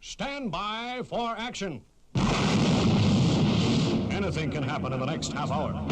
Stand by for action. Anything can happen in the next half hour.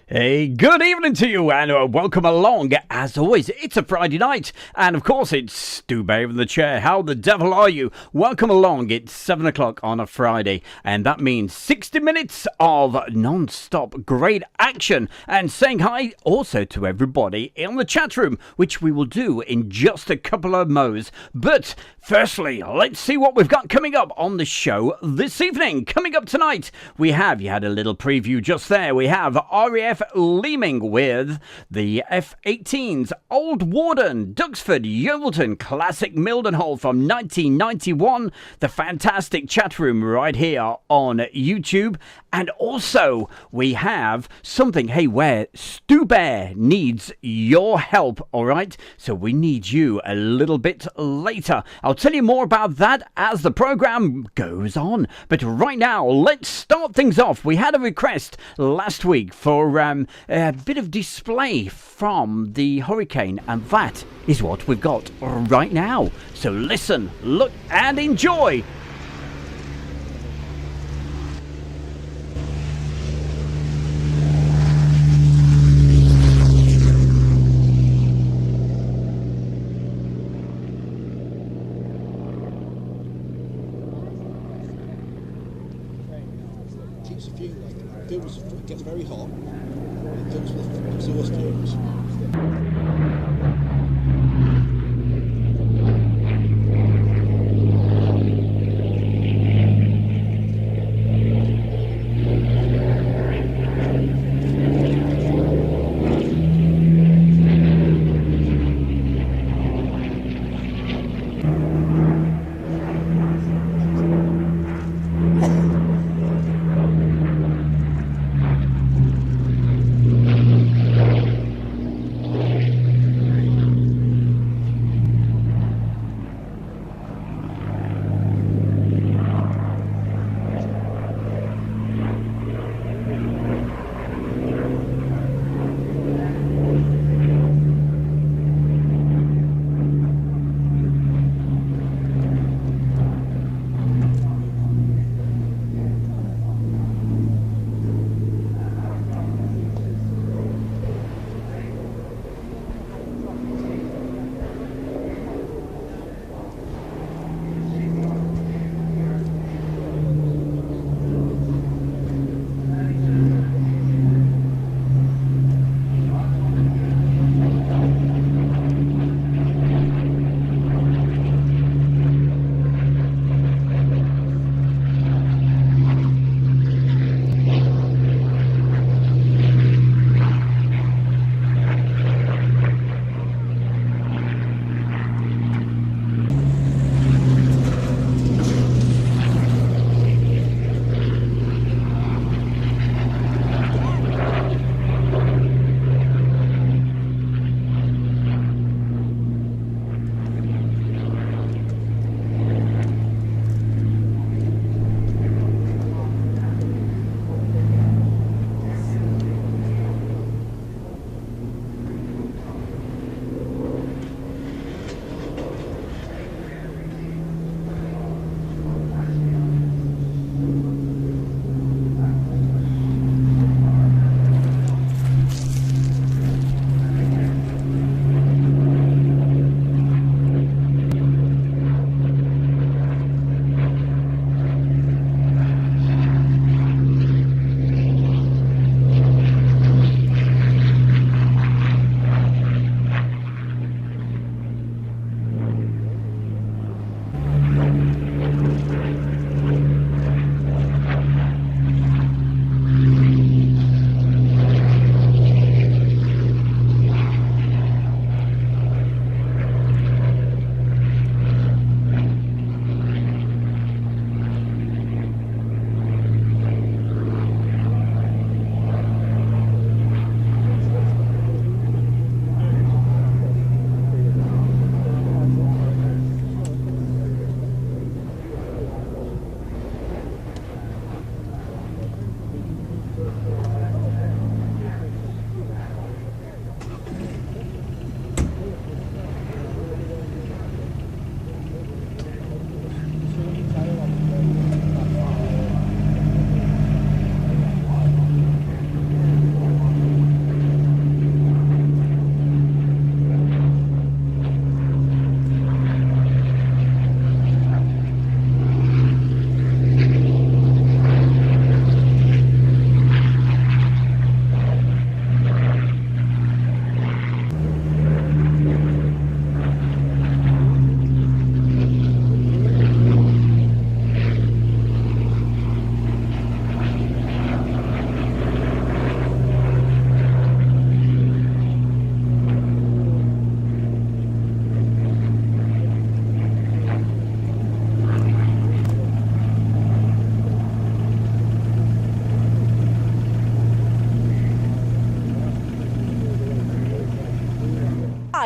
Hey, good evening to you and welcome along. As always, it's a Friday night and of course it's Stu Bear in the chair. How the devil are you? Welcome along. It's 7 o'clock on a Friday and that means 60 minutes of non-stop great action and saying hi also to everybody in the chat room, which we will do in just a couple of mo's. But firstly, let's see what we've got coming up on the show this evening. Coming up tonight, we have, you had a little preview just there, we have RAF Leeming with the F-18s, Old Warden, Duxford, Yeovilton, Classic Mildenhall from 1991, the fantastic chat room right here on YouTube, and also we have something, hey, where Stu Bear needs your help, alright? So we need you a little bit later. I'll tell you more about that as the program goes on, but right now, let's start things off. We had a request last week for a bit of display from the hurricane, and that is what we've got right now. So listen, look and enjoy. Keeps a few, it gets very hot. It fills with exhaust fumes.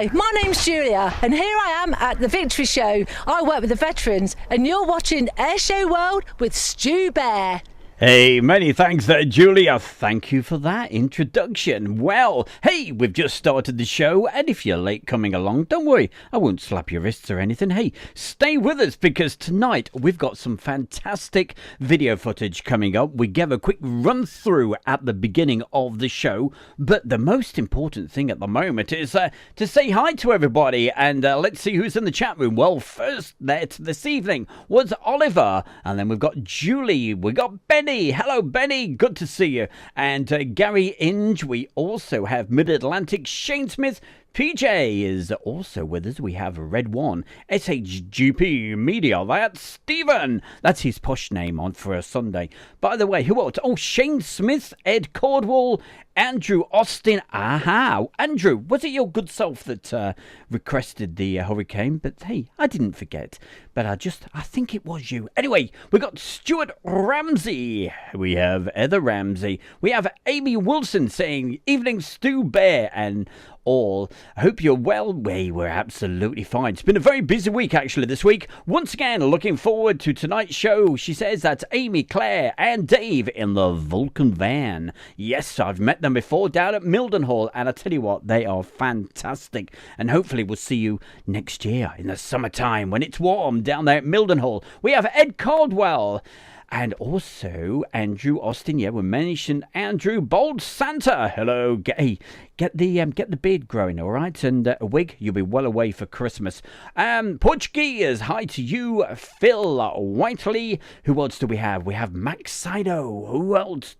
Hi, my name's Julia, and here I am at the Victory Show. I work with the veterans, and you're watching Airshow World with Stu Bear. Hey, many thanks there, Julia. Thank you for that introduction. Well, hey, we've just started the show, and if you're late coming along, don't worry, I won't slap your wrists or anything. Hey, stay with us, because tonight we've got some fantastic video footage coming up. We give a quick run through at the beginning of the show, but the most important thing at the moment is to say hi to everybody, and let's see who's in the chat room. Well, first there this evening was Oliver, and then we've got Julie, we got Benny. Hello, Benny. Good to see you. And Gary Inge. We also have Mid-Atlantic. Shane Smith. PJ is also with us. We have Red One. SHGP Media. That's Stephen. That's his posh name on for a Sunday. By the way, who else? Oh, Shane Smith. Ed Cordwell. Andrew Austin. Aha. Andrew, was it your good self that requested the hurricane? But hey, I didn't forget. But I think it was you. Anyway, we got Stuart Ramsey. We have Heather Ramsey. We have Amy Wilson saying, "Evening, Stu Bear," and all. I hope you're well. We're absolutely fine. It's been a very busy week, actually, this week. Once again, looking forward to tonight's show. She says that's Amy, Claire, and Dave in the Vulcan van. Yes, I've met them before down at Mildenhall, and I tell you what, they are fantastic. And hopefully we'll see you next year in the summertime when it's warm down there at Mildenhall. We have Ed Caldwell. And also Andrew Austin. Yeah, we mentioned Andrew. Bold Santa. Hello. Get the beard growing, all right? And a wig, you'll be well away for Christmas. Portuguese, hi to you. Phil Whiteley. Who else do we have? We have Max Sido. Who else?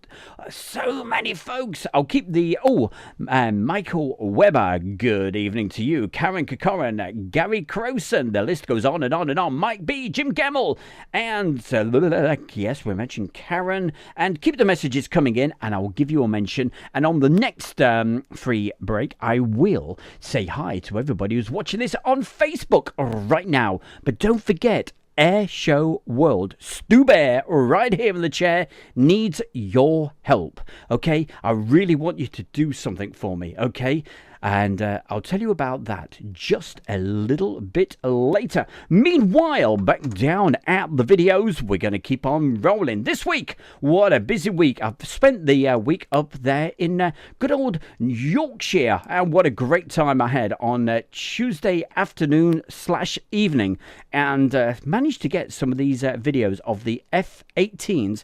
So many folks. I'll keep the... Michael Weber. Good evening to you. Karen Kokoran. Gary Crowson. The list goes on and on and on. Mike B. Jim Gemmell. And... yes, we mentioned Karen. And keep the messages coming in, and I will give you a mention. And on the next free break, I will say hi to everybody who's watching this on Facebook right now. But don't forget, Air Show World, Stu Bear, right here in the chair, needs your help. Okay? I really want you to do something for me. Okay? And I'll tell you about that just a little bit later. Meanwhile, back down at the videos, we're going to keep on rolling. This week, what a busy week. I've spent the week up there in good old Yorkshire. And what a great time I had on Tuesday afternoon / evening. And managed to get some of these videos of the F-18s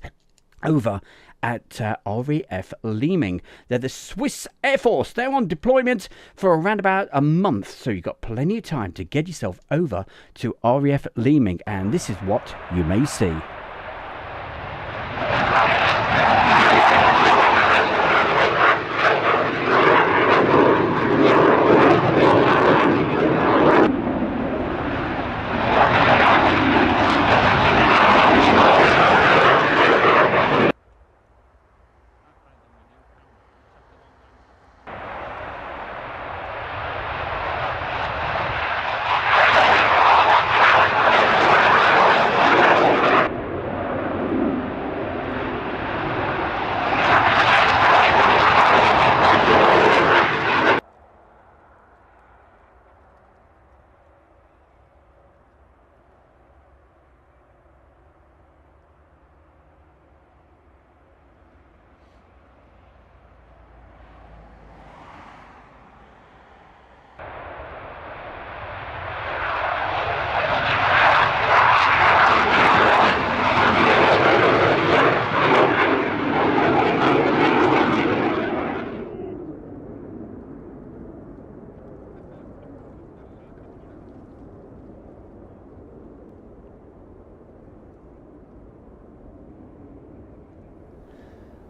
over at RAF Leeming. They're the Swiss Air Force. They're on deployment for around about a month, so you've got plenty of time to get yourself over to RAF Leeming, and this is what you may see.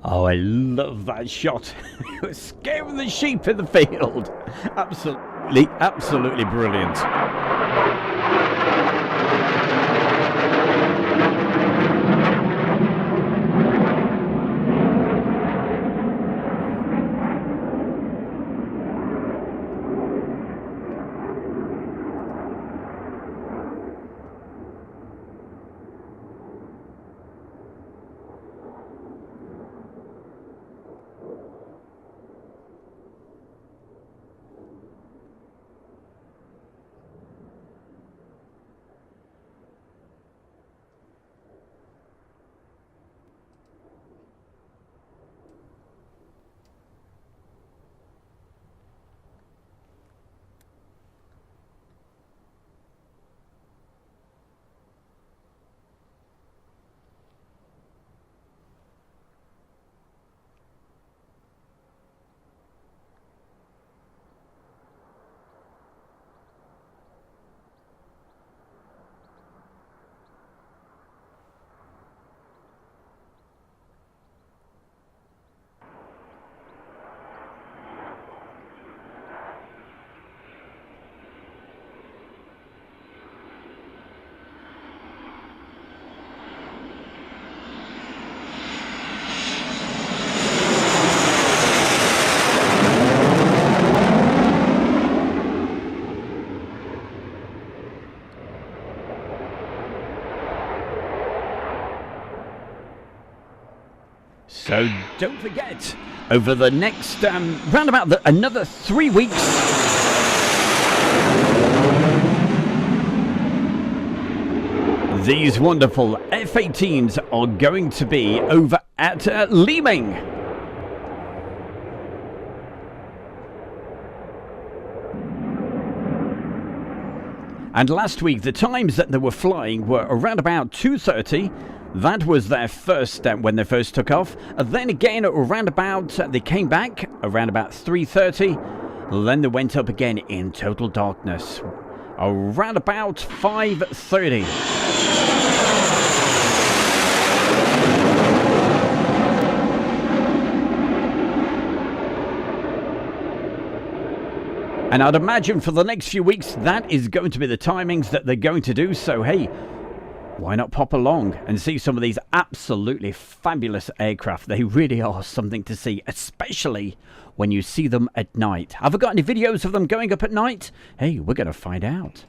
Oh, I love that shot. Scaring the sheep in the field. Absolutely brilliant. don't forget, over the next, round about another 3 weeks, these wonderful F-18s are going to be over at Leeming. And last week, the times that they were flying were around about 2:30. That was their first, when they first took off. Then again, around about, they came back around about 3:30. Then they went up again in total darkness, around about 5:30. And I'd imagine for the next few weeks, that is going to be the timings that they're going to do. So, hey, why not pop along and see some of these absolutely fabulous aircraft? They really are something to see, especially when you see them at night. Have I got any videos of them going up at night? Hey, we're going to find out.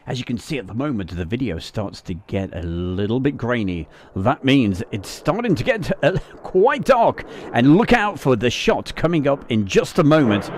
As you can see at the moment, the video starts to get a little bit grainy. That means it's starting to get quite dark. And look out for the shot coming up in just a moment.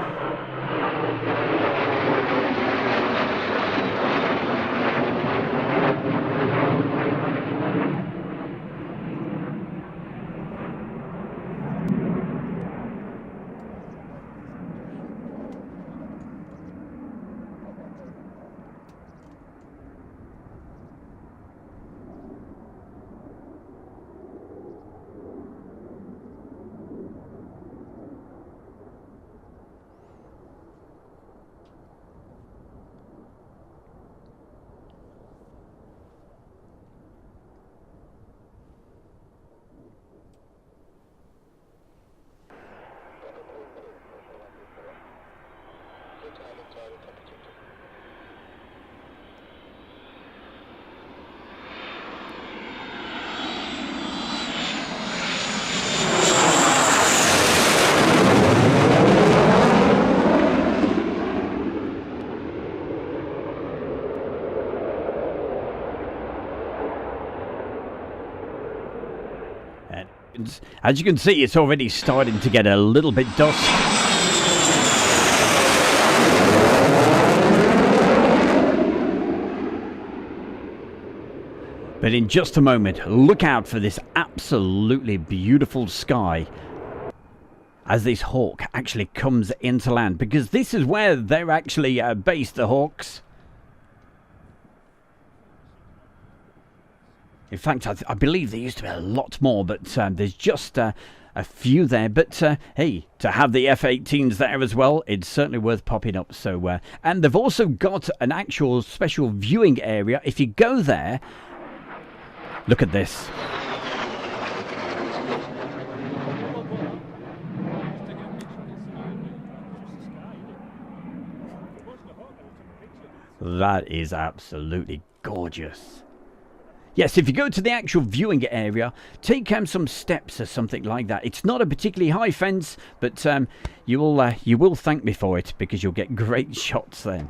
As you can see, it's already starting to get a little bit dusk. But in just a moment, look out for this absolutely beautiful sky as this Hawk actually comes into land, because this is where they're actually based, the Hawks. In fact, I believe there used to be a lot more, but there's just a few there. But hey, to have the F-18s there as well, it's certainly worth popping up. So, and they've also got an actual special viewing area. If you go there, look at this. That is absolutely gorgeous. Yes, if you go to the actual viewing area, take some steps or something like that. It's not a particularly high fence, but you will thank me for it, because you'll get great shots then.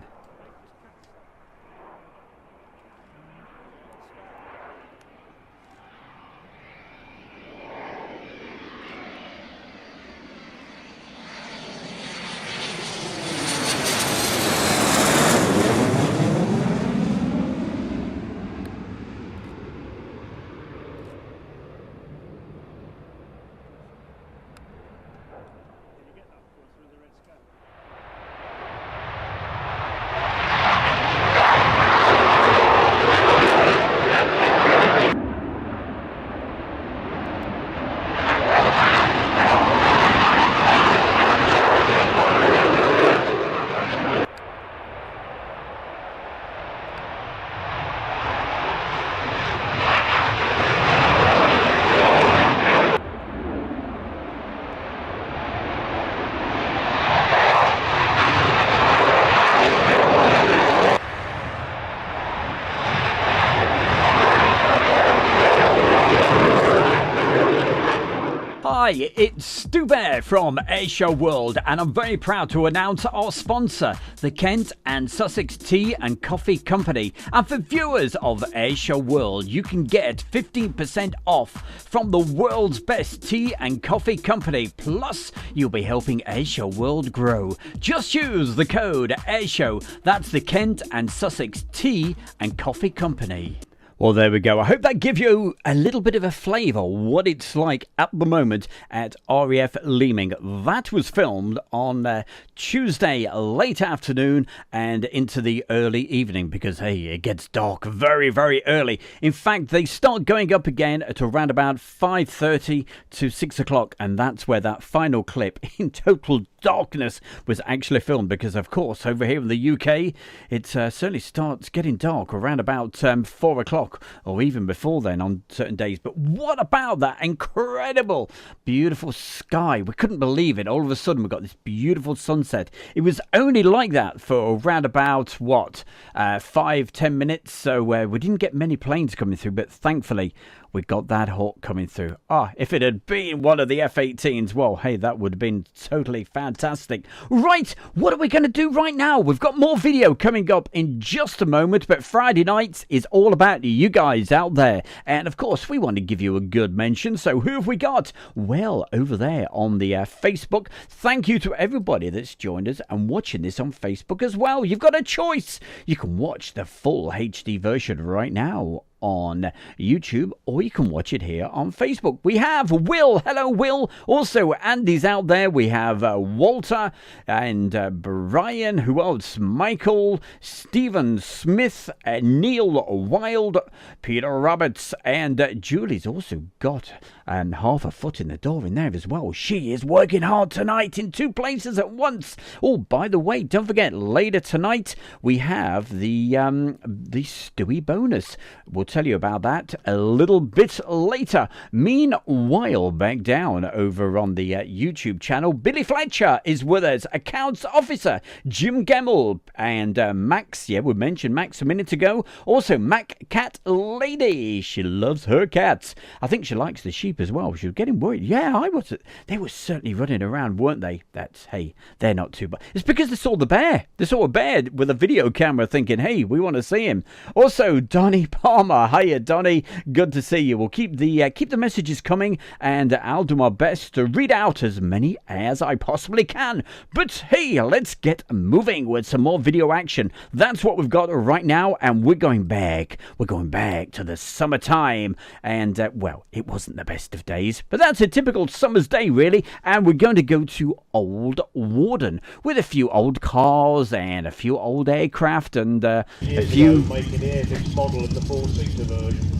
Hi, it's Stu Bear from Airshow World, and I'm very proud to announce our sponsor, the Kent and Sussex Tea and Coffee Company. And for viewers of Airshow World, you can get 15% off from the world's best tea and coffee company. Plus, you'll be helping Airshow World grow. Just use the code Airshow. That's the Kent and Sussex Tea and Coffee Company. Well, there we go. I hope that gives you a little bit of a flavour what it's like at the moment at RAF Leeming. That was filmed on Tuesday late afternoon and into the early evening because, hey, it gets dark very, very early. In fact, they start going up again at around about 5:30 to 6 o'clock, and that's where that final clip in total darkness was actually filmed because, of course, over here in the UK, it certainly starts getting dark around about 4 o'clock. Or even before then on certain days. But what about that incredible, beautiful sky? We couldn't believe it. All of a sudden, we got this beautiful sunset. It was only like that for around about, 5-10 minutes. So we didn't get many planes coming through. But thankfully, we got that hawk coming through. If it had been one of the F-18s, well, hey, that would have been totally fantastic. Right, what are we going to do right now? We've got more video coming up in just a moment, but Friday nights is all about you guys out there. And, of course, we want to give you a good mention. So who have we got? Well, over there on the Facebook. Thank you to everybody that's joined us and watching this on Facebook as well. You've got a choice. You can watch the full HD version right now on YouTube, or you can watch it here on Facebook. We have Will. Hello, Will. Also, Andy's out there. We have Walter and Brian. Who else? Michael, Stephen Smith, Neil Wild, Peter Roberts, and Julie's also got half a foot in the door in there as well. She is working hard tonight in 2 places at once. Oh, by the way, don't forget, later tonight we have the Stewie bonus. We'll tell you about that a little bit later. Meanwhile, back down over on the YouTube channel, Billy Fletcher is with us, Accounts Officer, Jim Gemmell, and Max. Yeah, we mentioned Max a minute ago. Also, Mac Cat Lady. She loves her cats. I think she likes the sheep as well. She was getting worried. Yeah, I was. They were certainly running around, weren't they? Hey, they're not too bad. It's because they saw the bear. They saw a bear with a video camera thinking, hey, we want to see him. Also, Donnie Palmer. Hiya, Donnie. Good to see you. We'll keep the messages coming, and I'll do my best to read out as many as I possibly can. But hey, let's get moving with some more video action. That's what we've got right now, and we're going back. We're going back to the summertime, and well, it wasn't the best of days, but that's a typical summer's day, really. And we're going to go to Old Warden with a few old cars and a few old aircraft and a few. Making this model of the 4-seater version.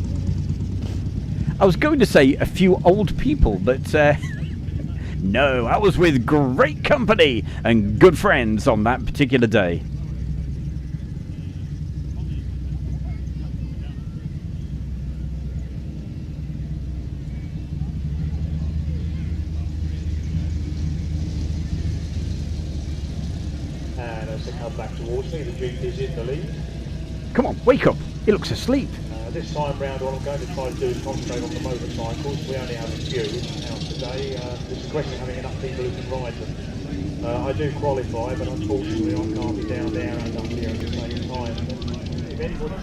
I was going to say a few old people, but no, I was with great company and good friends on that particular day. And as they come back towards me, the Jeep is in the lead. Come on, wake up. He looks asleep. This time round, what I'm going to try to do is concentrate on the motorcycles. We only have a few out today. There's a question of having enough people who can ride them. I do qualify, but unfortunately I can't be down there and up here at the same time. But if anybody...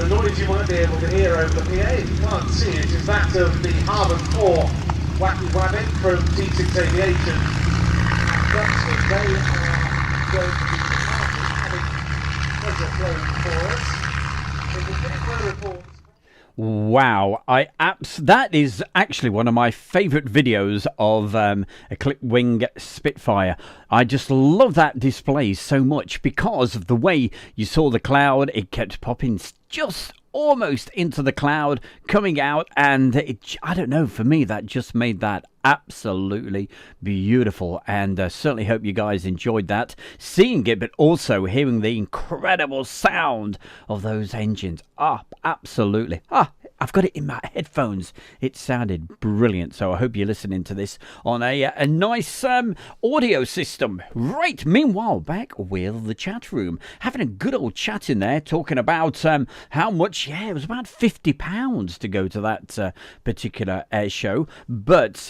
the noise you might be able to hear over the PA, if you can't see it, is that of the Harbour 4 Wacky Wabbit from T6 Aviation. Duxford, they are going to be having pleasure flying for us. In the technical reports. Wow, that is actually one of my favourite videos of a clip-wing Spitfire. I just love that display so much because of the way you saw the cloud. It kept popping just almost into the cloud, coming out, and I don't know, for me that just made that absolutely beautiful, and certainly hope you guys enjoyed that, seeing it but also hearing the incredible sound of those engines. Absolutely. I've got it in my headphones. It sounded brilliant, so I hope you're listening to this on a nice audio system. Right, meanwhile, back with the chat room, having a good old chat in there, talking about how much, it was about £50 to go to that particular air show, but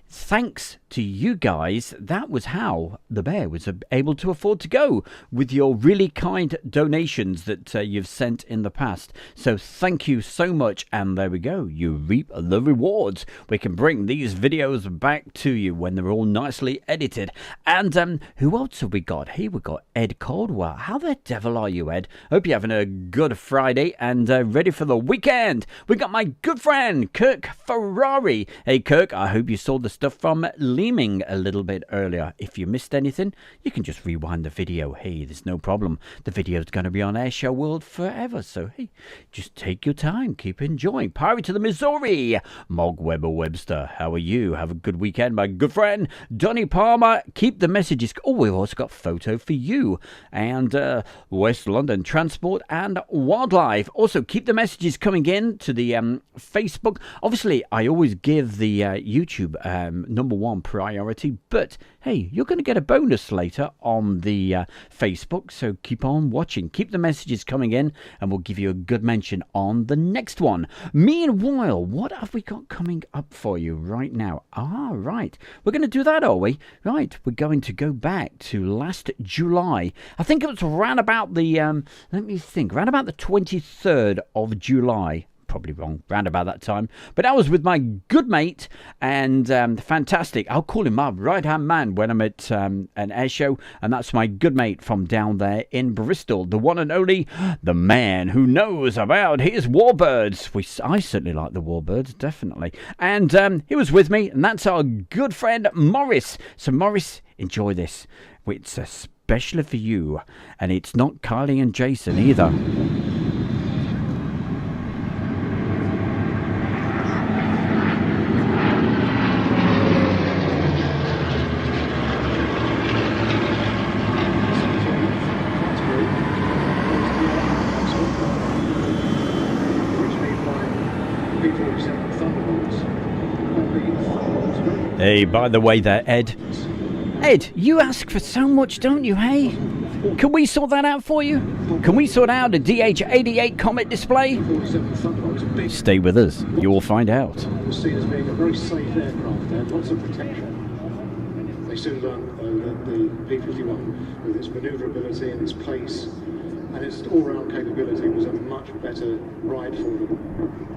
thanks to you guys, that was how the Bear was able to afford to go, with your really kind donations that you've sent in the past. So thank you so much, and there we go, you reap the rewards. We can bring these videos back to you when they're all nicely edited. And who else have we got here? We've got Ed Caldwell. How the devil are you, Ed? Hope you're having a good Friday and ready for the weekend. We got my good friend Kirk Ferrari. Hey Kirk, I hope you saw the stuff from Leeming a little bit earlier. If you missed anything, you can just rewind the video. Hey, there's no problem. The video's going to be on Airshow World forever, so hey, just take your time, keep enjoying. Pirate to the Missouri, Mog Weber Webster, how are you? Have a good weekend, my good friend Donny Palmer. Keep the messages. We've also got photo for you, and West London Transport and Wildlife. Also, keep the messages coming in to the Facebook. Obviously, I always give the YouTube #1 priority, but hey, you're going to get a bonus later on the Facebook, so keep on watching. Keep the messages coming in, and we'll give you a good mention on the next one. Meanwhile, what have we got coming up for you right now? Right, we're going to do that, are we? Right, we're going to go back to last July. I think it was around about the let me think, around about the 23rd of July. Probably wrong, round about that time, but I was with my good mate and fantastic, I'll call him my right hand man when I'm at an air show, and that's my good mate from down there in Bristol, the one and only, the man who knows about his Warbirds. I certainly like the Warbirds, definitely, and he was with me, and that's our good friend Morris. So Morris, enjoy this, it's especially for you, and it's not Kylie and Jason either. Hey, by the way there, Ed, you ask for so much, don't you, hey? Can we sort that out for you? Can we sort out a DH-88 Comet display? Stay with us, you will find out. It was seen as being a very safe aircraft, there, lots of protection. They soon learned that the P-51, with its manoeuvrability and its pace and its all-round capability, was a much better ride for them.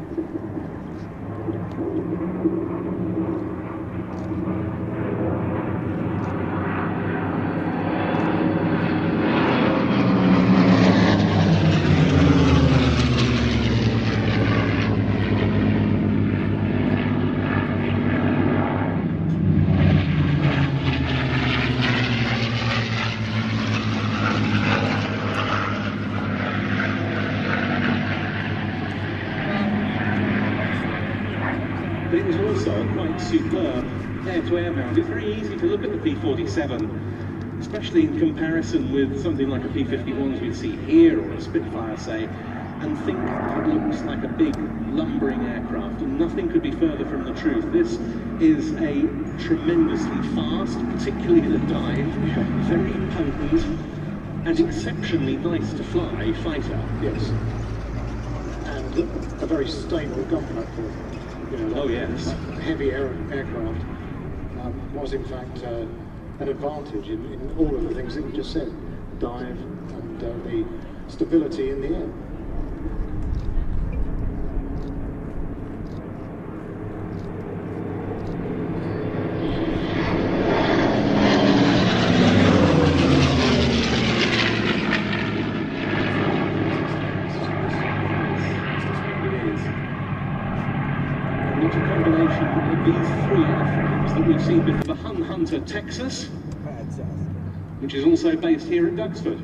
Superb air-to-air mount. It's very easy to look at the P-47, especially in comparison with something like a P-51s we'd see here, or a Spitfire, say, and think it looks like a big lumbering aircraft, and nothing could be further from the truth. This is a tremendously fast, particularly in a dive, very potent, and exceptionally nice to fly fighter. Yes. And a very stable gun platform. Yes. Heavy aircraft was in fact an advantage in all of the things that you just said. Dive and the stability in the air. what a combination of these three airframes that we've seen before. The Hun Hunter Texas, which is also based here at Duxford.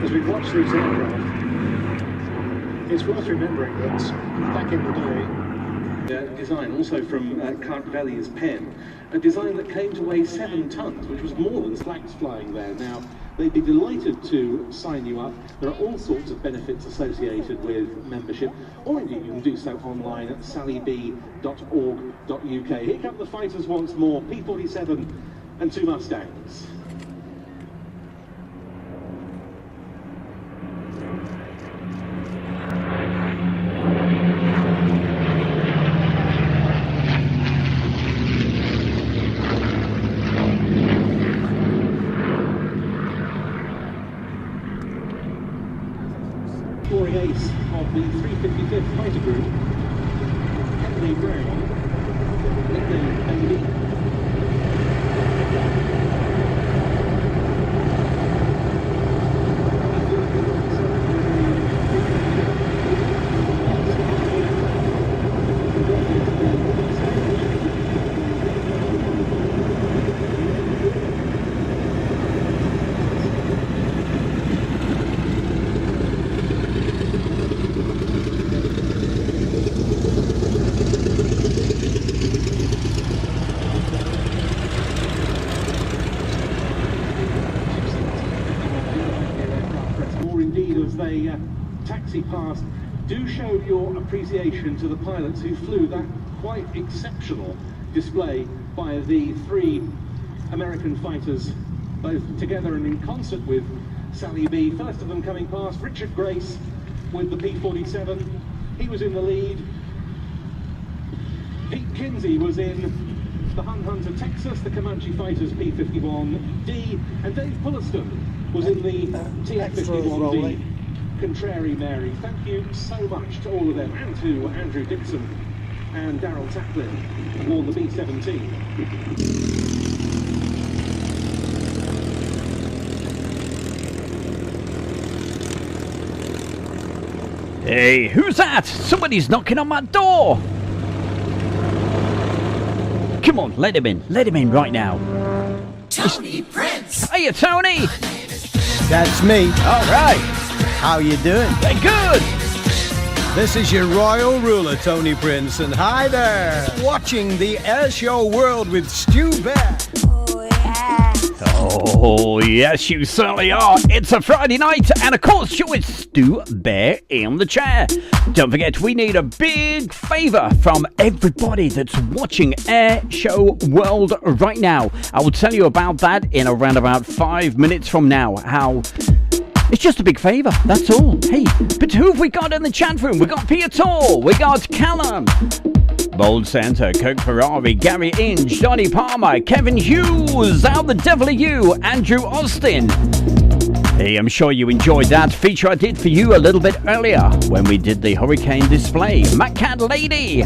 As we watch these aircraft, it's worth remembering that back in the day, Design also from Cartvelli's pen, a design that came to weigh 7 tons, which was more than flags flying there. Now, they'd be delighted to sign you up. There are all sorts of benefits associated with membership, or indeed you can do so online at sallyb.org.uk. Here come the fighters once more, P-47 and 2 Mustangs. Scoring ace of the 355th Fighter Group, Henry Brown, nicknamed Baby. They taxi past, do show your appreciation to the pilots who flew that quite exceptional display by the 3 American fighters, both together and in concert with Sally B. First of them coming past, Richard Grace with the P-47. He was in the lead. Pete Kinsey was in the Hun Hunter Texas, the Comanche Fighters P-51D, and Dave Pulliston was in the TF-51D. Contrary Mary. Thank you so much to all of them, and to Andrew Dixon and Darryl Taplin on the B-17. Hey, who's that? Somebody's knocking on my door. Come on, let him in right now. Tony Prince. Hiya, Tony. That's me. All right. How you doing? Hey, good. This is your royal ruler, Tony Prince, and hi there. Watching the Air Show World with Stu Bear. Oh, yes, you certainly are. It's a Friday night, and of course, you're with Stu Bear in the chair. Don't forget, we need a big favour from everybody that's watching Air Show World right now. I will tell you about that in around about 5 minutes from now. How it's just a big favour, that's all. Hey, but who have we got in the chat room? We got Piotr, we got Callum, Bold Santa, Coke Ferrari, Gary Inge, Donny Palmer, Kevin Hughes, How the Devil Are You, Andrew Austin. Hey, I'm sure you enjoyed that feature I did for you a little bit earlier when we did the Hurricane display. Matt Cat Lady.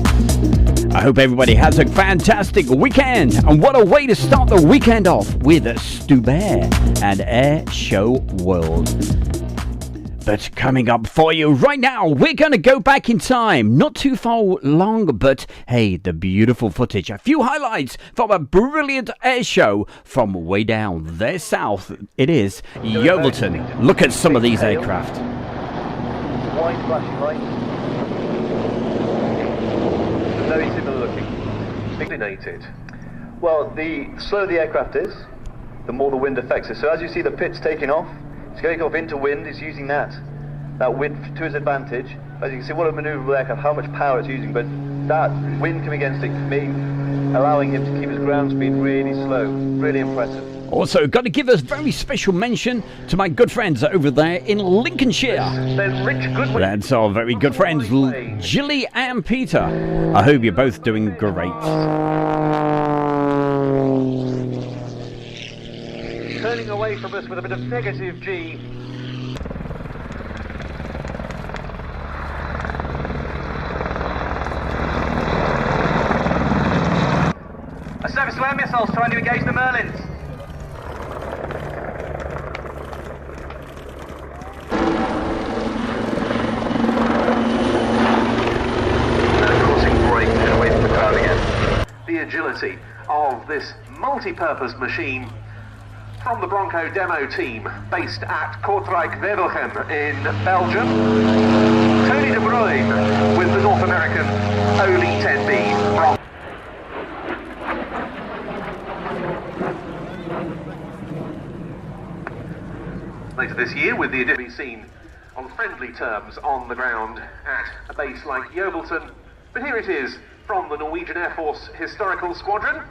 I hope everybody has a fantastic weekend, and what a way to start the weekend off with Stu Bear and Air Show World. But coming up for you right now, we're going to go back in time. Not too far long, but hey, the beautiful footage. A few highlights from a brilliant air show from way down there south. It is Yeovilton. Look at some of these aircraft. White flashing lights. Very similar looking. Inclinated. Well, the slower the aircraft is, the more the wind affects it. So as you see the pitch taking off, it's going off into wind. It's using that wind to its advantage. As you can see, what a manoeuvrable aircraft, how much power it's using, but that wind coming against it means allowing him to keep his ground speed really slow. Really impressive. Also, got to give a very special mention to my good friends over there in Lincolnshire. That's our very good friends, Gilly and Peter. I hope you're both doing great. Turning away from us with a bit of negative G. air missiles trying to engage the Merlins. Crossing break and away from the crowd again. The agility of this multi-purpose machine from the Bronco demo team based at Kortrijk Yeovilton in Belgium. Tony De Bruyne with the North American OD-10B Bronco. Later this year, with the addition seen on friendly terms on the ground at a base like Yeovilton. But here it is from the Norwegian Air Force Historical Squadron.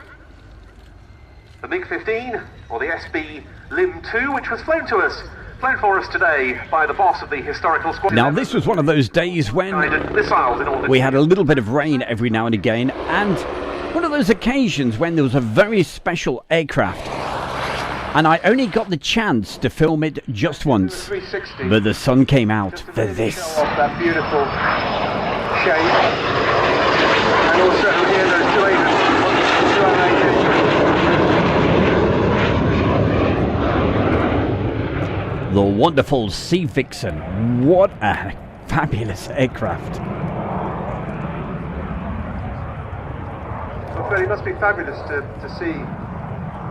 The MiG-15, or the SB Lim 2, which was flown for us today by the boss of the Historical Squadron. Now, this was one of those days when we had a little bit of rain every now and again, and one of those occasions when there was a very special aircraft. And I only got the chance to film it just once, but the sun came out for this. Off that beautiful shape, and also here those two agents. The wonderful Sea Vixen. What a fabulous aircraft. Well, Fred, it must be fabulous to see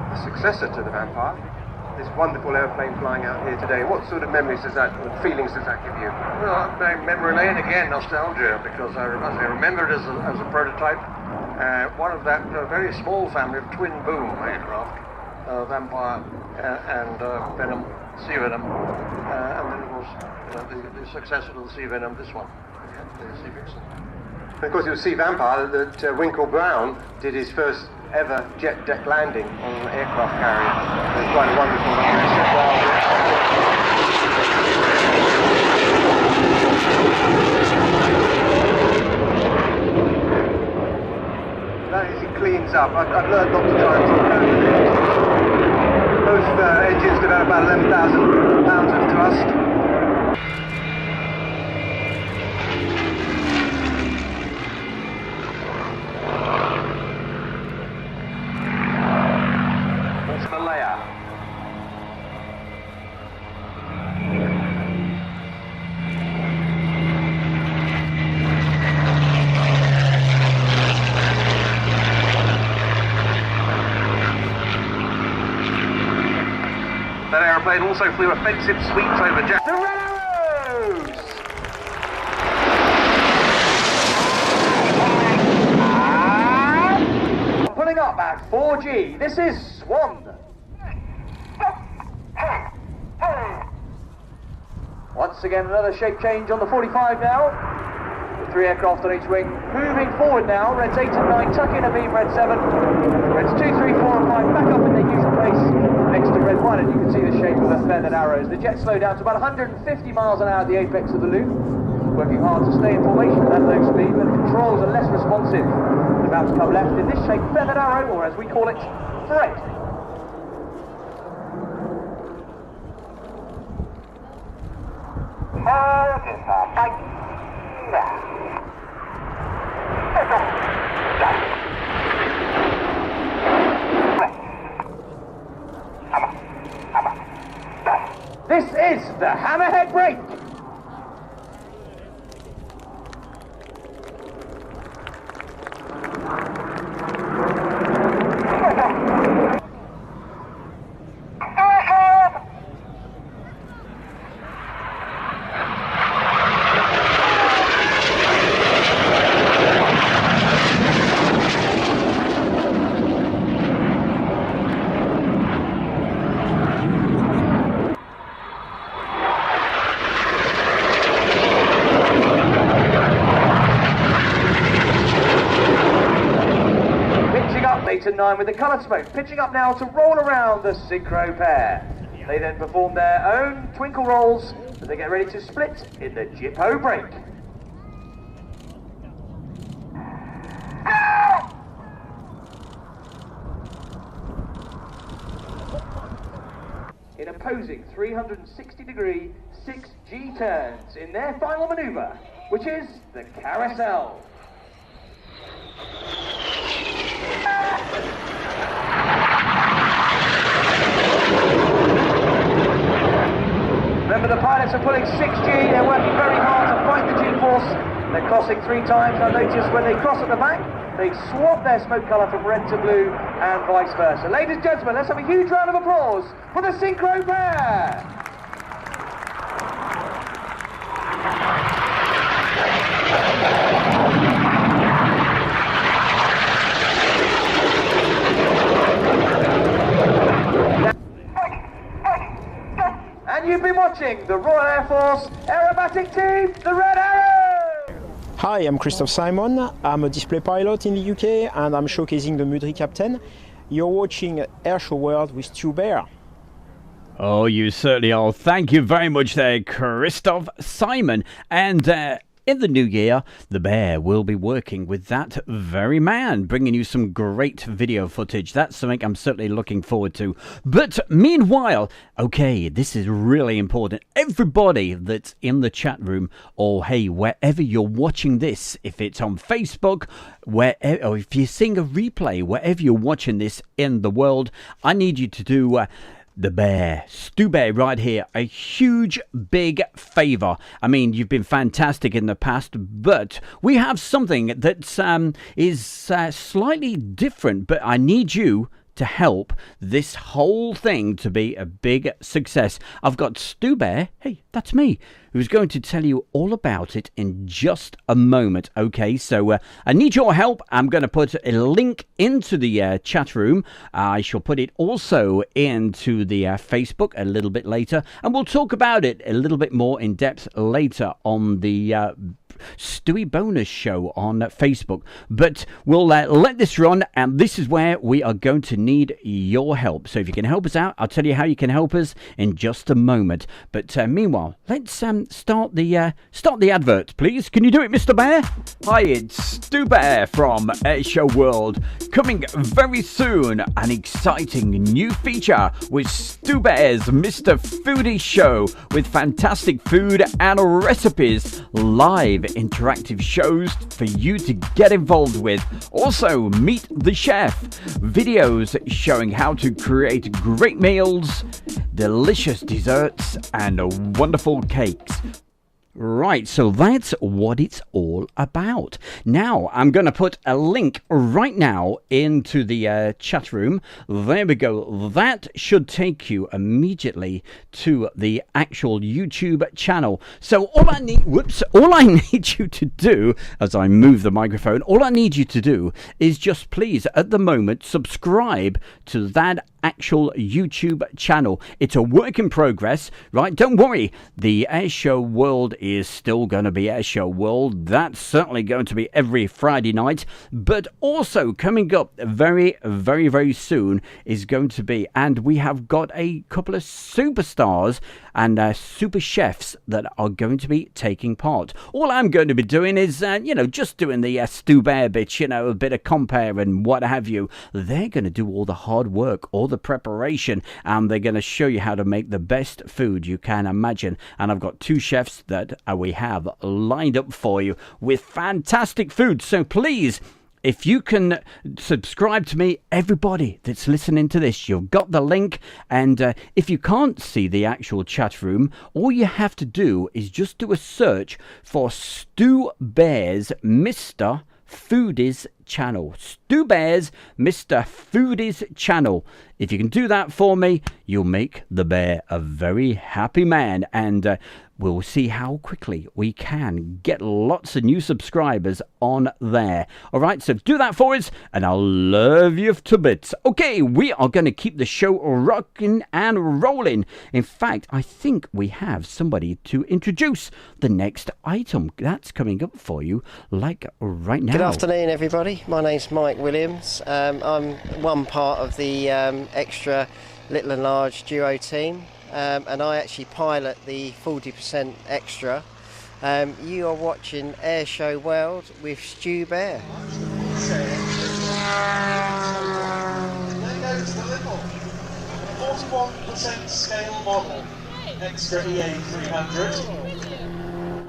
the successor to the Vampire, this wonderful airplane flying out here today. What sort of memories does that, what feelings does that give you? Well, memory lane again, nostalgia, because I remember it as a prototype. One of that very small family of twin boom aircraft, Vampire and Venom, Sea Venom, and then of course the successor to the Sea Venom, this one, the Sea Vixen. Of course, it was Sea Vampire that Winkle Brown did his first ever jet deck landing on an aircraft carrier. It was quite a wonderful That is, it cleans up. I've learned not to try and talk about it. Most engines develop about 11,000 pounds of thrust. That aeroplane also flew offensive sweeps over Jack. The Red Arrows! Pulling up at 4G, this is Swan. Once again, another shape change on the 45 now. With 3 aircraft on each wing. Moving forward now, Reds 8 and 9 tuck in a beam, Red 7. Reds 2, 3, 4 and 5 back up in their usual place next to Red 1, and you can see the shape of the feathered arrows. The jet slowed down to about 150 miles an hour at the apex of the loop, working hard to stay in formation at that low speed, but the controls are less responsive. They're about to come left in this shape, feathered arrow, or as we call it, Fred. This is the hammerhead brake. And 9 with the coloured smoke, pitching up now to roll around the synchro pair. They then perform their own twinkle rolls as they get ready to split in the Jippo break. In opposing 360-degree 6G turns in their final manoeuvre, which is the carousel. but the pilots are pulling 6G. They're working very hard to fight the G-force. They're crossing 3 times. I noticed when they cross at the back, they swap their smoke colour from red to blue and vice versa. Ladies and gentlemen, let's have a huge round of applause for the synchro pair. And you've been watching the Royal Air Force aerobatic team, the Red Arrows! Hi, I'm Christoph Simon. I'm a display pilot in the UK and I'm showcasing the Mudry Captain. You're watching Airshow World with Stu Bear. Oh, you certainly are. Thank you very much there, Christoph Simon. And in the new year, the Bear will be working with that very man, bringing you some great video footage. That's something I'm certainly looking forward to. But meanwhile, okay, this is really important. Everybody that's in the chat room, or hey, wherever you're watching this, if it's on Facebook, wherever, or if you're seeing a replay, wherever you're watching this in the world, I need you to do the Bear, Stu Bear right here, a huge big favour. I mean, you've been fantastic in the past, but we have something that is slightly different, but I need you to help this whole thing to be a big success. I've got Stu Bear, hey, that's me, who's going to tell you all about it in just a moment. Okay, so I need your help. I'm going to put a link into the chat room. I shall put it also into the Facebook a little bit later, and we'll talk about it a little bit more in depth later on the Stewie bonus show on Facebook. But we'll let this run, and this is where we are going to need your help. So if you can help us out, I'll tell you how you can help us in just a moment. But meanwhile, let's start the advert, please. Can you do it, Mr. Bear? Hi, it's Stu Bear from Airshow World. Coming very soon, an exciting new feature with Stu Bear's Mr. Foodie Show, with fantastic food and recipes, live interactive shows for you to get involved with. Also, meet the chef, videos showing how to create great meals, delicious desserts, and wonderful cakes. Right, so that's what it's all about. Now, I'm going to put a link right now into the chat room. There we go. That should take you immediately to the actual YouTube channel. So all I need you to do, as I move the microphone, all I need you to do is just please, at the moment, subscribe to that actual YouTube channel. It's a work in progress, right? Don't worry, the Airshow World is still going to be Airshow World. That's certainly going to be every Friday night, but also coming up very, very, very soon is going to be, and we have got a couple of superstars and super chefs that are going to be taking part. All I'm going to be doing is, just doing the Stu Bear bit, a bit of compare and what have you. They're going to do all the hard work, all the preparation, and they're going to show you how to make the best food you can imagine. And I've got 2 chefs that we have lined up for you with fantastic food. So please, if you can subscribe to me, everybody that's listening to this, you've got the link. And if you can't see the actual chat room, all you have to do is just do a search for Stu Bear's Mr. Foodies channel. Stu Bear's Mr. Foodies channel. If you can do that for me, you'll make the Bear a very happy man, and we'll see how quickly we can get lots of new subscribers on there. All right, so do that for us, and I'll love you to bits. Okay, we are going to keep the show rocking and rolling. In fact, I think we have somebody to introduce the next item that's coming up for you, like right now. Good afternoon, everybody. My name's Mike Williams. I'm one part of the extra little and large duo team. And I actually pilot the 40% extra. You are watching Airshow World with Stu Bear. Then go to the little 41% scale model, extra EA 300.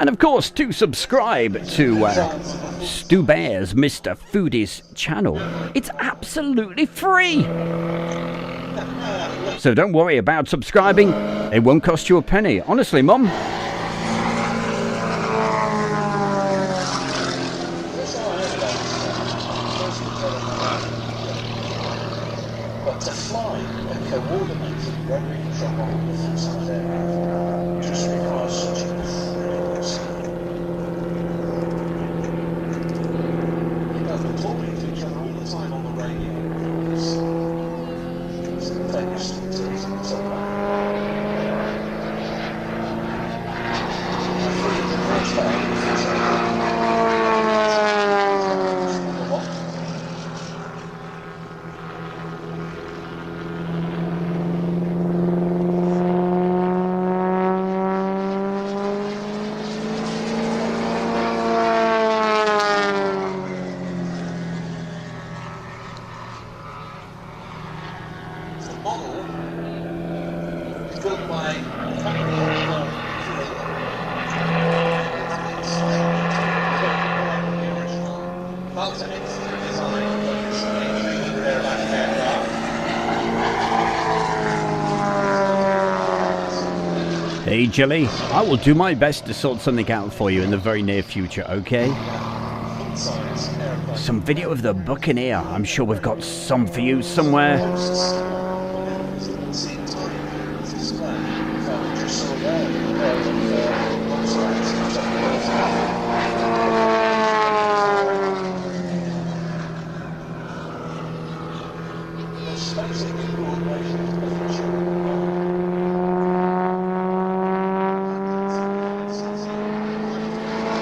And of course, to subscribe to Stu Bear's Mr. Foodies channel, it's absolutely free. So don't worry about subscribing. It won't cost you a penny. Honestly, Mum. But to fly and coordinate rotary control on the inside aircraft just requires such incredible skill. You know, we're talking to each other all the time on the radio. It's famous stories and so on. Hey Jelly, I will do my best to sort something out for you in the very near future, okay? Some video of the Buccaneer. I'm sure we've got some for you somewhere.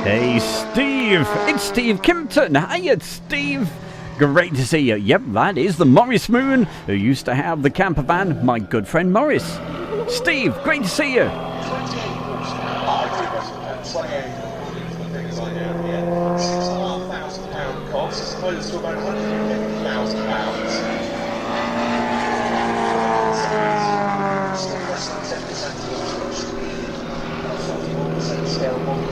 Hey Steve, it's Steve Kimpton. Hiya Steve, great to see you. Yep, that is the Morris Moon who used to have the camper van, my good friend Morris. Steve, great to see you. £6,500 cost as opposed to about £150,000. Still less than 10% of the 41% scale model.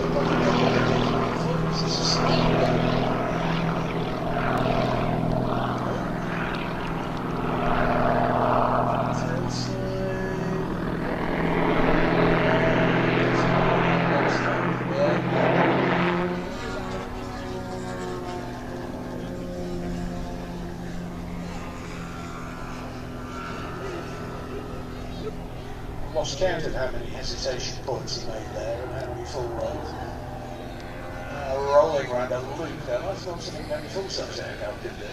Lost count of how many hesitation points he made there and how many full rolls. Rolling around a loop there. That's not something many full-size aircraft can do.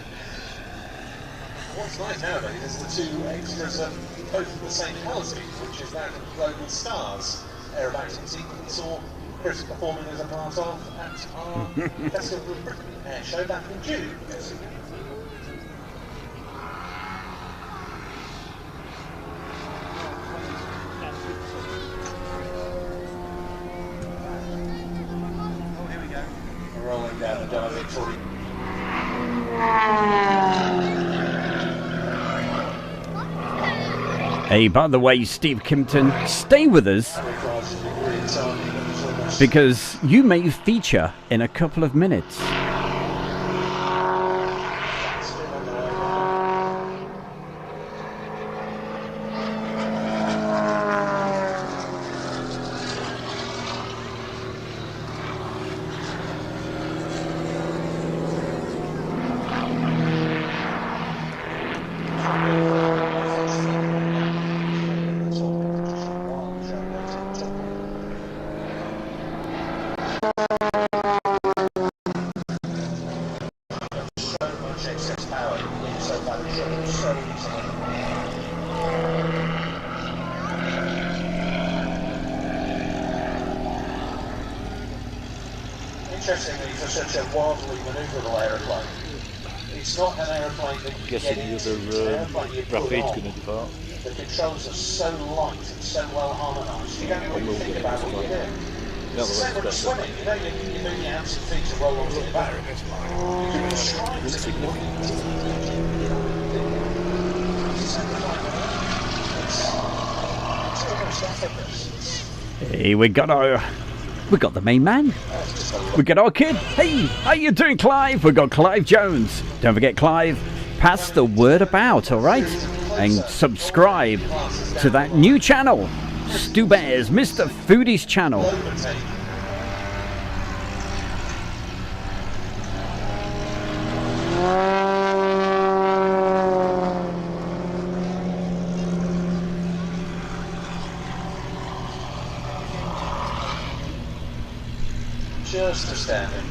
What's nice nowadays is the two extras are both of the same colour scheme, which is that Global Stars aerobatic team that we saw Chris performing as a part of at our Festival of Britain air show back in June. Rolling down the diving 40. Hey, by the way, Steve Kimpton, stay with us because you may feature in a couple of minutes. Interestingly, for such a wildly manoeuvrable aeroplane, it's not an aeroplane that you get into. It's an aeroplane you put on. The controls are so light and so well harmonised, you don't really think about what you're doing. It's the same with swimming, you know, you move your hands and feet to roll onto the back. You can describe to be looking at it. It's almost effortless. Hey, we got the main man. We got our kid. Hey, how you doing, Clive? We got Clive Jones. Don't forget, Clive, pass the word about, all right? and subscribe to that new channel, Stu Bear's Mr. Foodie's channel. Just astounding.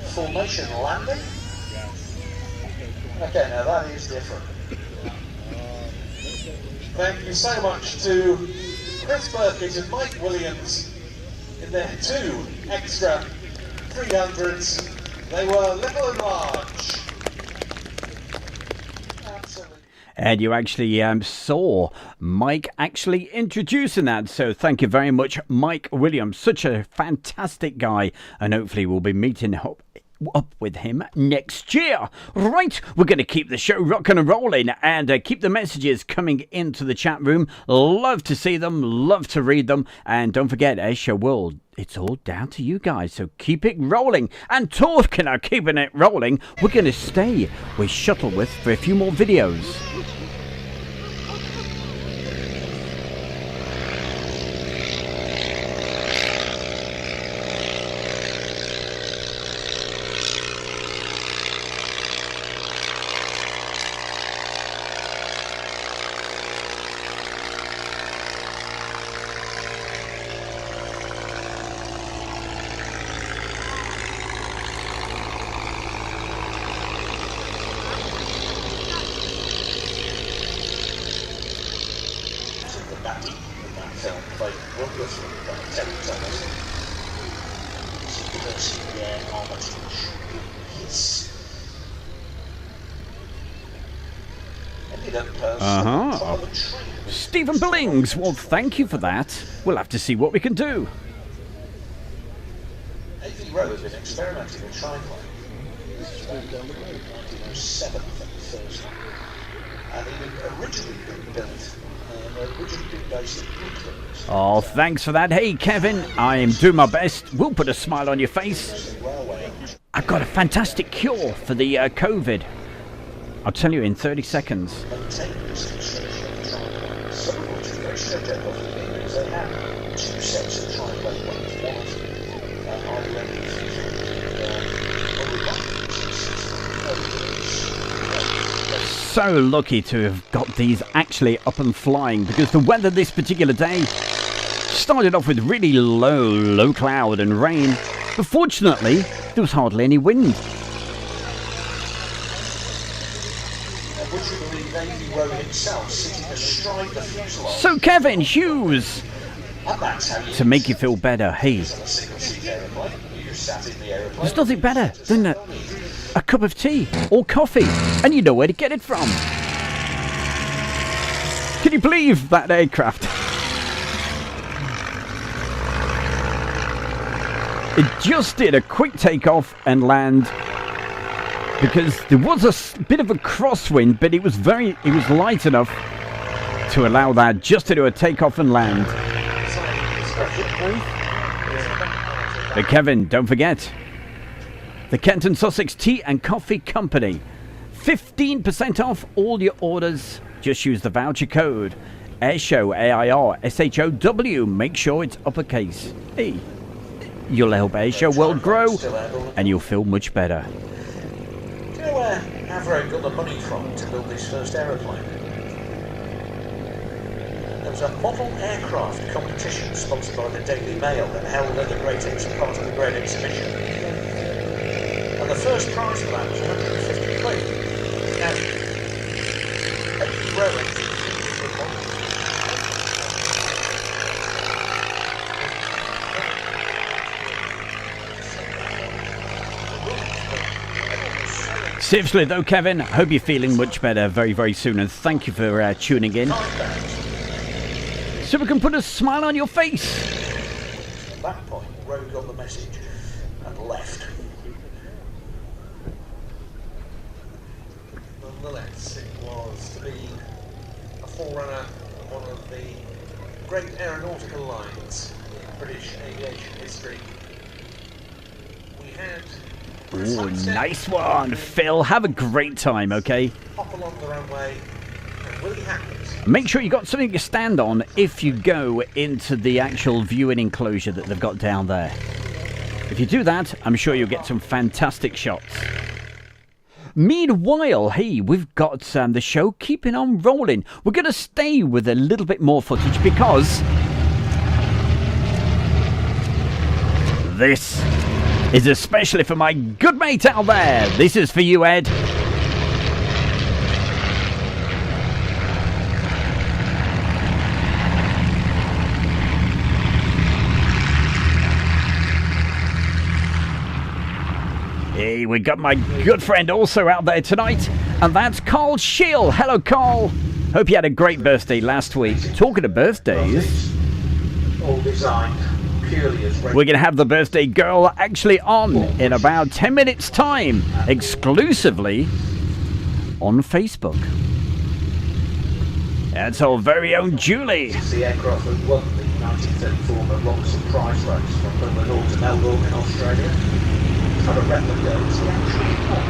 Formation landing? Okay, now that is different. Thank you so much to Chris Burkett and Mike Williams in their 2 extra 300s. They were little and large. Absolutely. And you actually saw Mike actually introducing that. So thank you very much, Mike Williams. Such a fantastic guy. And hopefully we'll be meeting up with him next year. Right, we're going to keep the show rocking and rolling and keep the messages coming into the chat room. Love to see them, love to read them. And don't forget, Asia World, it's all down to you guys, so keep it rolling. And talking of keeping it rolling, we're going to stay with Shuttleworth for a few more videos. Stephen Billings, well, thank you for that. We'll have to see what we can do. AV Row has been experimenting with triplane. This is moved down the road, 1907, I think, the first one. And it had originally been built, originally been based in England. Oh, thanks for that. Hey, Kevin, I am doing my best. We'll put a smile on your face. I've got a fantastic cure for the COVID. I'll tell you in 30 seconds. So lucky to have got these actually up and flying, because the weather this particular day started off with really low cloud and rain, but fortunately there was hardly any wind. Would you believe AV Row himself sitting astride the fuselage? So Kevin Hughes, to make you feel better, hey, there's nothing better than a cup of tea or coffee, and you know where to get it from. Can you believe that aircraft? It just did a quick takeoff and land, because there was a bit of a crosswind, but it was light enough to allow that just to do a takeoff and land. But Kevin, don't forget, the Kent and Sussex Tea and Coffee Company. 15% off all your orders. Just use the voucher code AIRSHOW, AIRSHOW. Make sure it's uppercase. Hey, you'll help Airshow World grow, and you'll feel much better. Do you know where Avro got the money from to build his first aeroplane? There was a model aircraft competition sponsored by the Daily Mail and held at the Great part of the Great Exhibition. And the first prize for that was 150 quid. Now, AV Row Seriously though, Kevin, I hope you're feeling much better very, very soon, and thank you for tuning in. So we can put a smile on your face. at that point, Rogue got the message and left. Nonetheless, it was to be a forerunner of one of the great aeronautical lines in British aviation history. We had... Ooh, nice one, Phil. Have a great time, okay? Hop along the runway, and Willie Hackett. Make sure you got something to stand on if you go into the actual viewing enclosure that they've got down there. If you do that, I'm sure you'll get some fantastic shots. Meanwhile, hey, we've got the show keeping on rolling. We're going to stay with a little bit more footage because this is especially for my good mate out there. This is for you, Ed. Hey, we got my good friend also out there tonight, and that's Carl Shield. Hello, Carl. Hope you had a great birthday last week. Talking of birthdays, All designed purely as we're going to have the birthday girl actually on in about 10 minutes' time, exclusively on Facebook. That's our very own Julie. The aircraft that won the 1934 Robinson Prize race from Plymouth to Melbourne in Australia. It's not a replica, it's the actual one.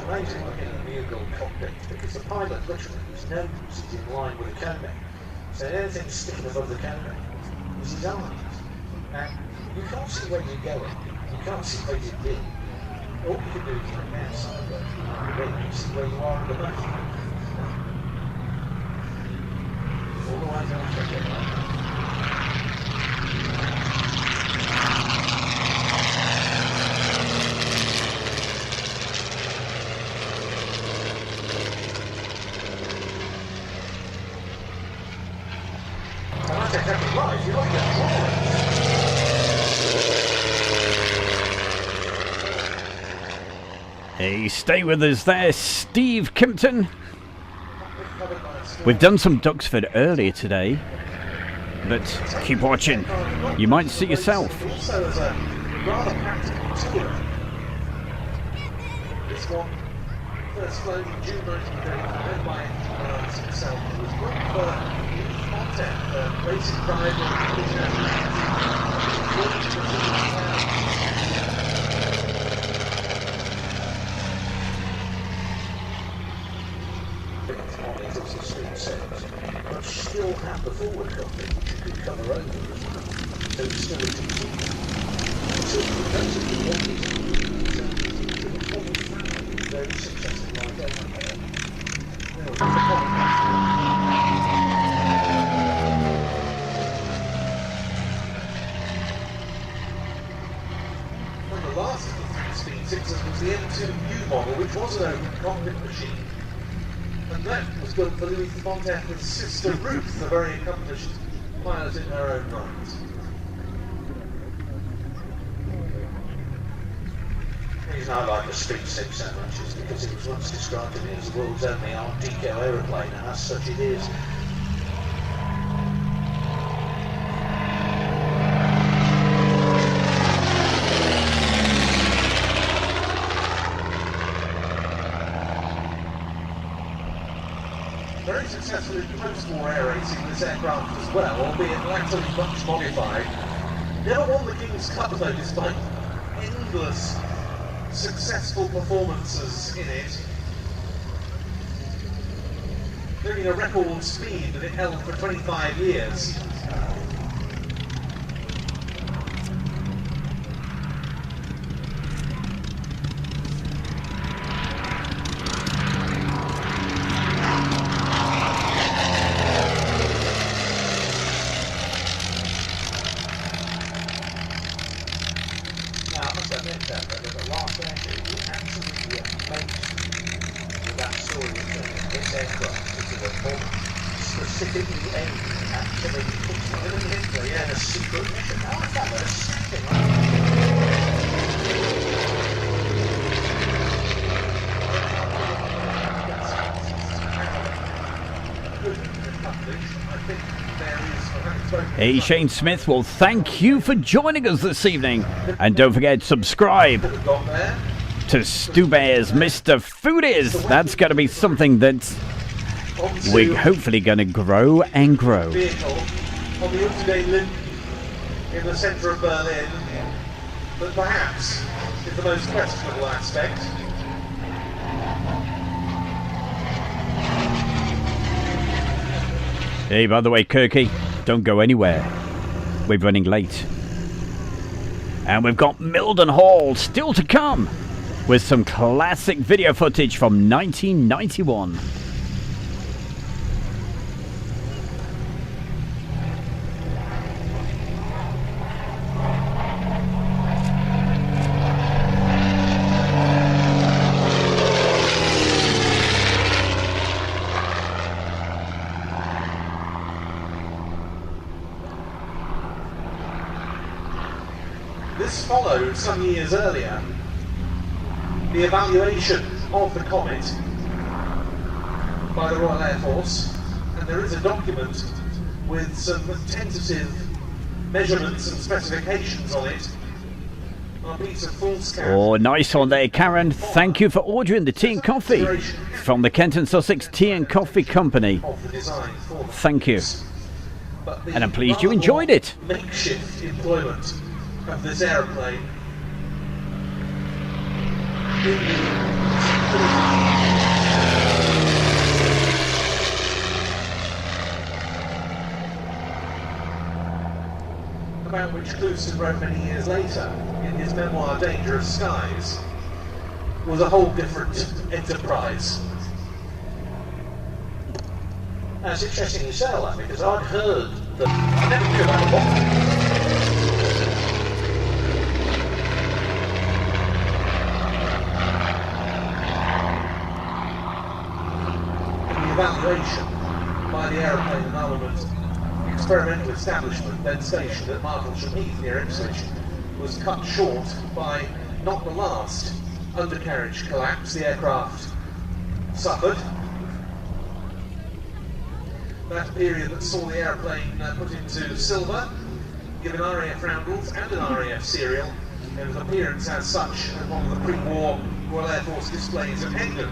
Amazing looking at the vehicle cockpit because the pilot literally, his nose is in line with the cone. So anything sticking above the cone is his eyes. And you can't see where you're going, you can't see where you've been. All you can do is look outside where you see where you are at the moment. All the way down to the right. Hey, stay with us there, Steve Kimpton. We've done some Duxford earlier today, but keep watching. You might see yourself. Also as a rather practical tour. This one, first flown in June 1935 by Airband himself. It was one for content, racing pride but still have the forward cockpit which you could cover over as well. So it's still a complete. So those are the only very successful like Airband. One of the last of the 3-speed T6s was the M2U model, which was an open cockpit machine. And that was built for Louis Fontaine's sister Ruth, a very accomplished pilot in her own right. The reason I like the Street 6 so much is because it was once described to me as the world's only Art Deco aeroplane, and as such it is. Very successful in post-war air racing, this aircraft as well, albeit latterly much modified. Never won the King's Cup though, despite endless successful performances in it, including a record speed that it held for 25 years. Hey, Shane Smith, well, thank you for joining us this evening. And don't forget, subscribe to Stu Bear's Mr. Foodies. That's going to be something that we're hopefully going to grow and grow. Vehicle on the up-to-date limb in the centre of Berlin, that perhaps is the most questionable aspect. Hey, by the way, Kirky, don't go anywhere. We're running late. And we've got Mildenhall still to come with some classic video footage from 1991. This followed some years earlier the evaluation of the comet by the Royal Air Force, and there is a document with some tentative measurements and specifications on it on a piece of foolscap. Oh, nice one there, Karen. Thank you for ordering the tea and coffee from the Kent and Sussex Tea and Coffee Company. Thank you. And I'm pleased you enjoyed it. Makeshift employment of this aeroplane about which Clouston wrote many years later in his memoir Dangerous Skies, was a whole different enterprise. Now it's interesting you say all that, because I'd heard that I never knew about the bomb. Evaluation by the Aeroplane and Armament Experimental Establishment, then stationed at Martlesham Heath near Ipswich, was cut short by not the last undercarriage collapse the aircraft suffered. That period that saw the aeroplane put into silver, given RAF roundels and an RAF serial, and its appearance as such at one of the pre-war Royal Air Force displays at Hendon.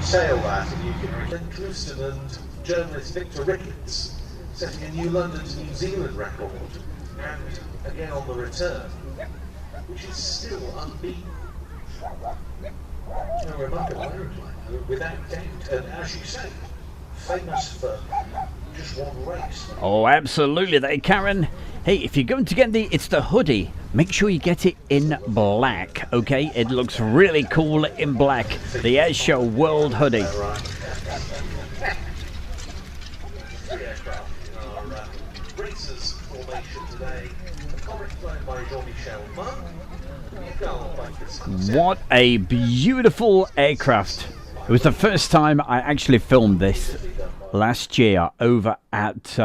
Sail that, and you can then Clouston and journalist Victor Ricketts setting a new London to New Zealand record, and again on the return, which is still unbeaten. A remarkable aeroplane, without doubt, and as you say, famous for just one race. Oh, absolutely, they, Karen. Hey, if you're going to get it's the hoodie, make sure you get it in black, okay? It looks really cool in black. The Airshow World hoodie. What a beautiful aircraft. It was the first time I actually filmed this last year over at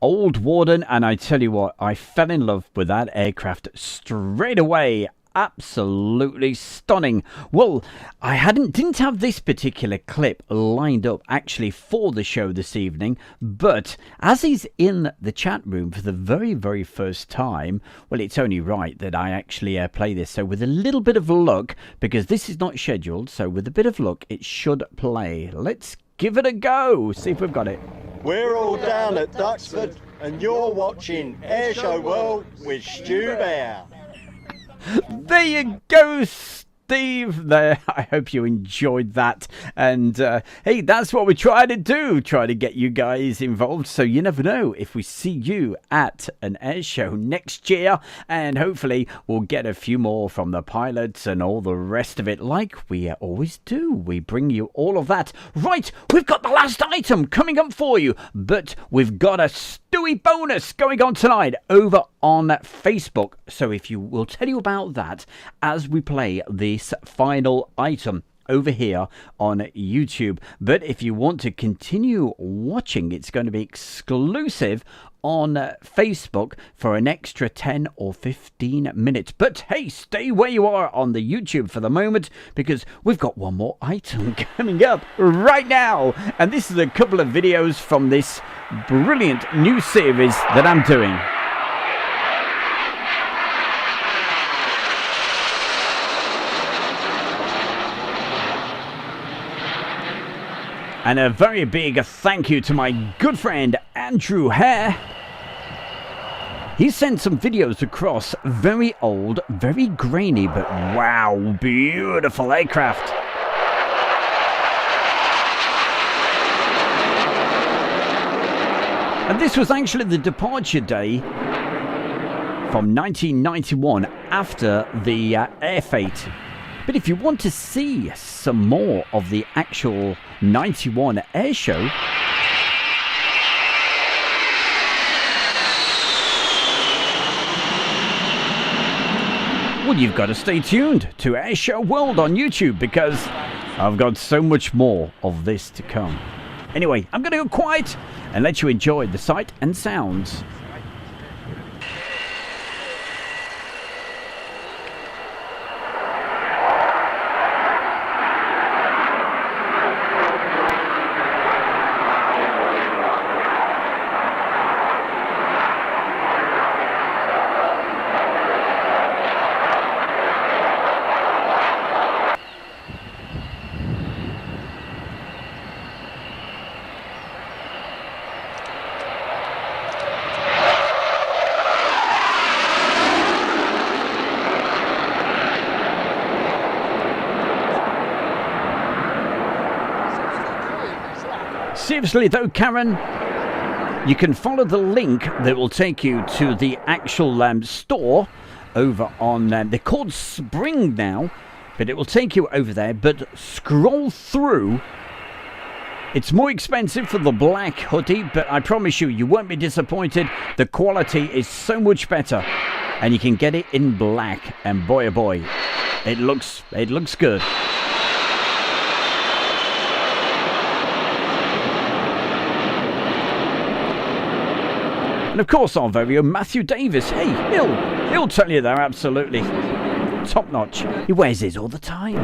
Old Warden, and I tell you what, I fell in love with that aircraft straight away. Absolutely stunning. Well, I didn't have this particular clip lined up actually for the show this evening, but as he's in the chat room for the very, very first time, well, it's only right that I actually play this. So with a little bit of luck, because this is not scheduled, so with a bit of luck, it should play. Let's give it a go. See if we've got it. We're all down at Duxford, and you're watching Airshow World with Stu Bear. There you go, Steve. There, I hope you enjoyed that. And hey, that's what we try to do. Try to get you guys involved. So you never know if we see you at an air show next year. And hopefully we'll get a few more from the pilots and all the rest of it, like we always do. We bring you all of that. Right, we've got the last item coming up for you. But we've got a Stewie bonus going on tonight over on Facebook. So if you will tell you about that as we play this final item over here on YouTube. But if you want to continue watching, it's going to be exclusive on Facebook for an extra 10 or 15 minutes. But hey, stay where you are on the YouTube for the moment, because we've got one more item coming up right now. And this is a couple of videos from this brilliant new series that I'm doing. And a very big thank you to my good friend Andrew Hare. He sent some videos across, very old, very grainy, but wow, beautiful aircraft. And this was actually the departure day from 1991 after the air fate. But if you want to see some more of the actual 91 air show, well, you've got to stay tuned to Airshow World on YouTube, because I've got so much more of this to come. Anyway, I'm going to go quiet and let you enjoy the sight and sounds. Seriously though, Karen, you can follow the link that will take you to the actual store over on, they're called Spring now, but it will take you over there. But scroll through. It's more expensive for the black hoodie, but I promise you, you won't be disappointed. The quality is so much better, and you can get it in black, and boy oh boy, it looks good. And of course, our very own Matthew Davis. Hey, he'll tell you they're absolutely top notch. He wears his all the time.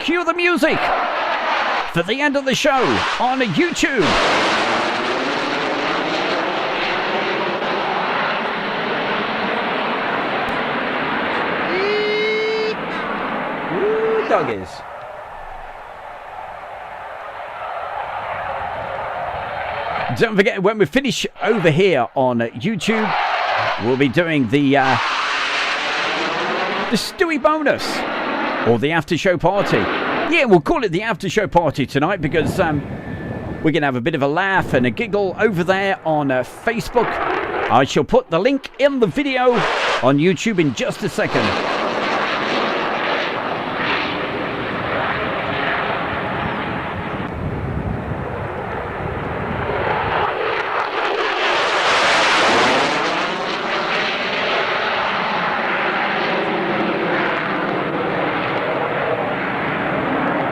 Cue the music for the end of the show on YouTube. Doggies. Don't forget, when we finish over here on YouTube, we'll be doing the Stewie bonus, or the after show party. Yeah, we'll call it the after show party tonight because we're going to have a bit of a laugh and a giggle over there on Facebook. I shall put the link in the video on YouTube in just a second.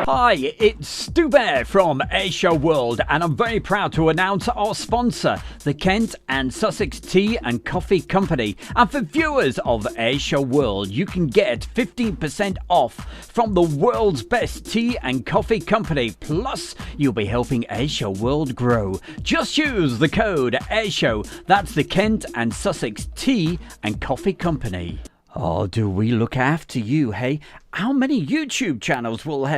Hi, it's Stu Bear from Airshow World, and I'm very proud to announce our sponsor, the Kent and Sussex Tea and Coffee Company. And for viewers of Airshow World, you can get 15% off from the world's best tea and coffee company. Plus, you'll be helping Airshow World grow. Just use the code Airshow. That's the Kent and Sussex Tea and Coffee Company. Oh, do we look after you, hey? How many YouTube channels will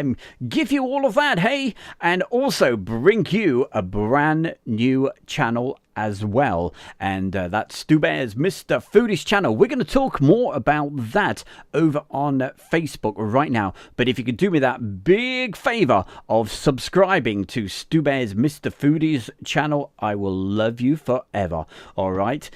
give you all of that, hey? And also bring you a brand new channel as well. And that's Stu Bear's Mr. Foodies channel. We're going to talk more about that over on Facebook right now. But if you could do me that big favor of subscribing to Stu Bear's Mr. Foodies channel, I will love you forever. All right?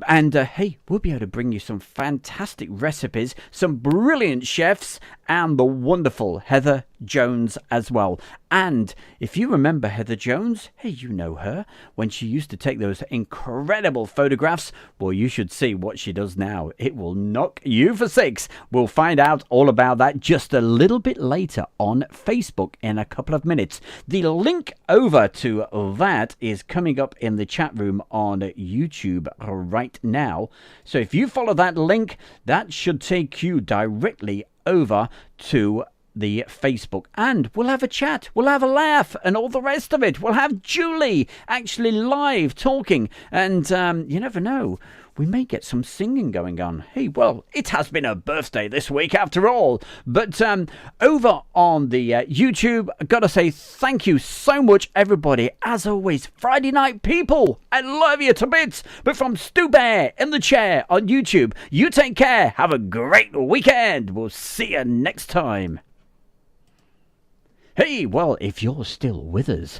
And hey, we'll be able to bring you some fantastic recipes, some brilliant chefs, and the wonderful Heather Jones as well. And if you remember Heather Jones, hey, you know her, when she used to take those incredible photographs, well, you should see what she does now. It will knock you for six. We'll find out all about that just a little bit later on Facebook in a couple of minutes. The link over to that is coming up in the chat room on YouTube right now. So if you follow that link, that should take you directly over to the Facebook, and we'll have a chat, we'll have a laugh, and all the rest of it. We'll have Julie actually live talking, and you never know, we may get some singing going on. Hey, well, it has been a birthday this week after all. But over on the YouTube, I've got to say thank you so much, everybody. As always, Friday night people, I love you to bits. But from Stu Bear in the chair on YouTube, you take care. Have a great weekend. We'll see you next time. Hey, well, if you're still with us,